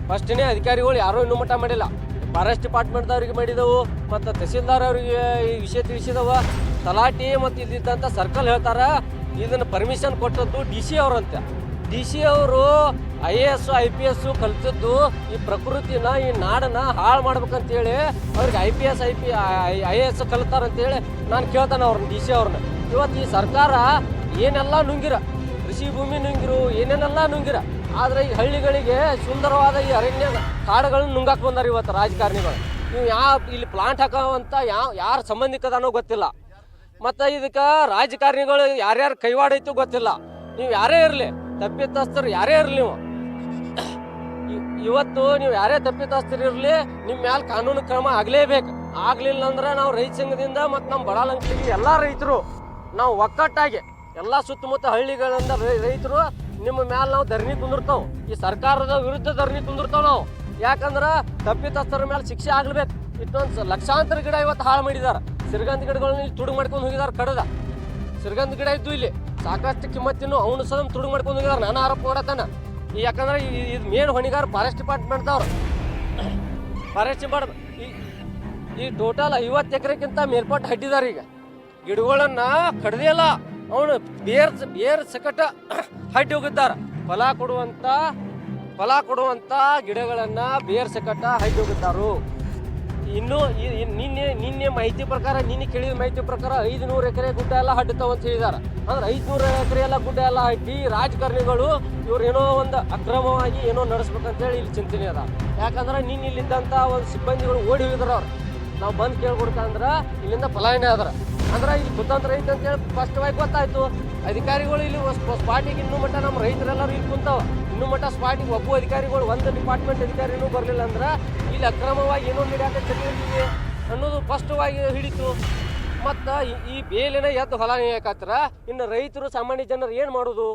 ಸ್ಪಷ್ಟನೆ ಅಧಿಕಾರಿಗಳು ಯಾರೂ ಇನ್ನೂ ಮಟ್ಟ ಮಾಡಿಲ್ಲ. ಫಾರೆಸ್ಟ್ ಡಿಪಾರ್ಟ್ಮೆಂಟ್ದವ್ರಿಗೆ ಮಾಡಿದವು, ಮತ್ತು ತಹಸೀಲ್ದಾರ್ ಅವರಿಗೆ ಈ ವಿಷಯ ತಿಳಿಸಿದವ. ತಲಾಟಿ ಮತ್ತು ಇಲ್ಲಿದ್ದಂಥ ಸರ್ಕಲ್ ಹೇಳ್ತಾರೆ ಇದನ್ನು ಪರ್ಮಿಷನ್ ಕೊಟ್ಟದ್ದು DC ಅವರಂತೆ. DC ಅವರು IAS IPS ಕಲಿತದ್ದು ಈ ಪ್ರಕೃತಿನ, ಈ ನಾಡನ್ನ ಹಾಳು ಮಾಡ್ಬೇಕಂತೇಳಿ ಅವ್ರಿಗೆ IAS ಕಲಿತಾರಂತೇಳಿ ನಾನು ಕೇಳ್ತಾನೆ ಅವ್ರನ್ನ, DC ಅವ್ರನ್ನ. ಇವತ್ತು ಈ ಸರ್ಕಾರ ಏನೆಲ್ಲ ನುಂಗಿರ, ಕೃಷಿ ಭೂಮಿ ನುಂಗಿರು, ಏನೇನೆಲ್ಲ ನುಂಗಿರ. ಆದರೆ ಈ ಹಳ್ಳಿಗಳಿಗೆ ಸುಂದರವಾದ ಈ ಅರಣ್ಯ ಕಾಡುಗಳನ್ನ ನುಂಗಾಕ್ ಬಂದಾರ ಇವತ್ತು ರಾಜಕಾರಣಿಗಳು. ನೀವು ಇಲ್ಲಿ ಪ್ಲಾಂಟ್ ಹಾಕೋವಂಥ ಯಾರ ಸಂಬಂಧಿಕದನೋ ಗೊತ್ತಿಲ್ಲ. ಮತ್ತು ಇದಕ್ಕೆ ರಾಜಕಾರಣಿಗಳು ಯಾರ್ಯಾರು ಕೈವಾಡ ಐತು ಗೊತ್ತಿಲ್ಲ. ನೀವು ಯಾರೇ ಇರಲಿ, ತಪ್ಪಿತಸ್ಥರು ಯಾರೇ ಇರಲಿ, ಇವತ್ತು ನೀವು ಯಾರೇ ತಪ್ಪಿತಸ್ಥರು ಇರಲಿ, ನಿಮ್ಮ ಮ್ಯಾಲೆ ಕಾನೂನು ಕ್ರಮ ಆಗಲೇಬೇಕು. ಆಗಲಿಲ್ಲ ಅಂದ್ರೆ ನಾವು ರೈತ ಸಂಘದಿಂದ ಮತ್ತು ನಮ್ಮ ಬಡಾಲಂಕಲಿಗೆ ಎಲ್ಲ ರೈತರು ನಾವು ಒಕ್ಕಟ್ಟಾಗಿ ಎಲ್ಲ ಸುತ್ತಮುತ್ತ ಹಳ್ಳಿಗಳಿಂದ ರೈತರು ನಿಮ್ಮ ಮ್ಯಾಲೆ ನಾವು ಧರಣಿ ಕುಂದಿರ್ತಾವೆ. ಈ ಸರ್ಕಾರದ ವಿರುದ್ಧ ಧರಣಿ ಕುಂದಿರ್ತಾವೆ ನಾವು. ಯಾಕಂದ್ರೆ ತಪ್ಪಿತಸ್ಥರ ಮೇಲೆ ಶಿಕ್ಷೆ ಆಗ್ಲೇಬೇಕು. ಇಷ್ಟೊಂದು ಲಕ್ಷಾಂತರ ಗಿಡ ಇವತ್ತು ಹಾಳು ಮಾಡಿದ್ದಾರೆ. ಶ್ರೀಗಂಧ ಗಿಡಗಳನ್ನ ಇಲ್ಲಿ ತುಡುಗು ಮಾಡ್ಕೊಂಡು ಹೋಗಿದ್ದಾರೆ. ಕಡದ ಶ್ರೀಗಂಧ ಗಿಡ ಇದ್ದು ಇಲ್ಲಿ ಸಾಕಷ್ಟು ಕಿಮ್ಮತ್ತಿನ್ನು ಅವನು ಸಹ ತುಡುಗು ಮಾಡ್ಕೊಂಡು ಹೋಗಿದ್ದಾರೆ. ನಾನು ಆರೋಪ ಮಾಡತ್ತಾನ. ಯಾಕಂದ್ರೆ ಇದು ಮೇನ್ ಹೊಣೆಗಾರ ಫಾರೆಸ್ಟ್ ಡಿಪಾರ್ಟ್ಮೆಂಟ್ದವ್ರು. ಫಾರೆಸ್ಟ್ ಡಿಪಾರ್ಟ್ಮೆಂಟ್ ಈ ಟೋಟಲ್ 50 ಎಕರೆಗಿಂತ ಮೇಲ್ಪಟ್ಟು ಹಡ್ಡಿದ್ದಾರೆ. ಈಗ ಗಿಡಗಳನ್ನ ಕಡ್ದಿಲ್ಲ, ಅವನು ಬೇರ್ ಸಕಟ ಹಡ್ಡಿ ಹೋಗಿದ್ದಾರೆ. ಫಲ ಕೊಡುವಂಥ ಗಿಡಗಳನ್ನು ಬೇರ್ ಸಕಟ ಹಡ್ಡಿ ಹೋಗಿದ್ದಾರು. ಇನ್ನು ನಿನ್ನೆ ಮಾಹಿತಿ ಪ್ರಕಾರ, ನಿನ್ನೆ ಕೇಳಿದ ಮಾಹಿತಿ ಪ್ರಕಾರ 500 ಎಕರೆ ಗುಡ್ಡ ಎಲ್ಲ ಹಡ್ತಾವ ಅಂತ ಹೇಳಿದ್ದಾರೆ. ಅಂದ್ರೆ 500 ಎಕರೆ ಎಲ್ಲ ಗುಡ್ಡ ಎಲ್ಲ ಹಡ್ಡಿ ರಾಜಕಾರಣಿಗಳು ಇವ್ರು ಏನೋ ಒಂದು ಅಕ್ರಮವಾಗಿ ಏನೋ ನಡೆಸ್ಬೇಕಂತೇಳಿ ಇಲ್ಲಿ ಚಿಂತನೆ ಅದ. ಯಾಕಂದ್ರೆ ನಿನ್ನೆ ಇಲ್ಲಿದ್ದಂಥ ಒಂದು ಸಿಬ್ಬಂದಿಗಳು ಓಡಿ ಹೋಗಿದಾರೆ. ಅವ್ರು ನಾವು ಬಂದು ಕೇಳ್ಕೊಡ್ಕಂದ್ರೆ ಇಲ್ಲಿಂದ ಪಲಾಯನೆ ಆದ್ರೆ ಅಂದ್ರೆ ಇಲ್ಲಿ ಕುತಂತ್ರ ಐತೆ ಅಂತೇಳಿ ಸ್ಪಷ್ಟವಾಗಿ ಗೊತ್ತಾಯ್ತು. ಅಧಿಕಾರಿಗಳು ಇಲ್ಲಿ ಸ್ಪಾಟಿಗೆ ಇನ್ನೂ ಮಟ್ಟ ನಮ್ಮ ರೈತರೆಲ್ಲರೂ ಇಲ್ಲಿ ಕುಂತಾವ. ಇನ್ನೂ ಮಟ್ಟ ಸ್ಪಾಟಿಗೆ ಒಬ್ಬ ಅಧಿಕಾರಿಗಳು, ಒಂದು ಡಿಪಾರ್ಟ್ಮೆಂಟ್ ಅಧಿಕಾರಿನೂ ಬರಲಿಲ್ಲ ಅಂದ್ರೆ ಇಲ್ಲಿ ಅಕ್ರಮವಾಗಿ ಏನೋ ನಡೆಯಕ್ಕೆ ಅನ್ನೋದು ಸ್ಪಷ್ಟವಾಗಿ ಹಿಡಿತು. ಮತ್ತು ಈ ಬೇಲಿನ ಎದ್ದು ಹೊಲ ನೇಯಕಾತ್ರ. ಇನ್ನು ರೈತರು, ಸಾಮಾನ್ಯ ಜನರು ಏನು ಮಾಡೋದು?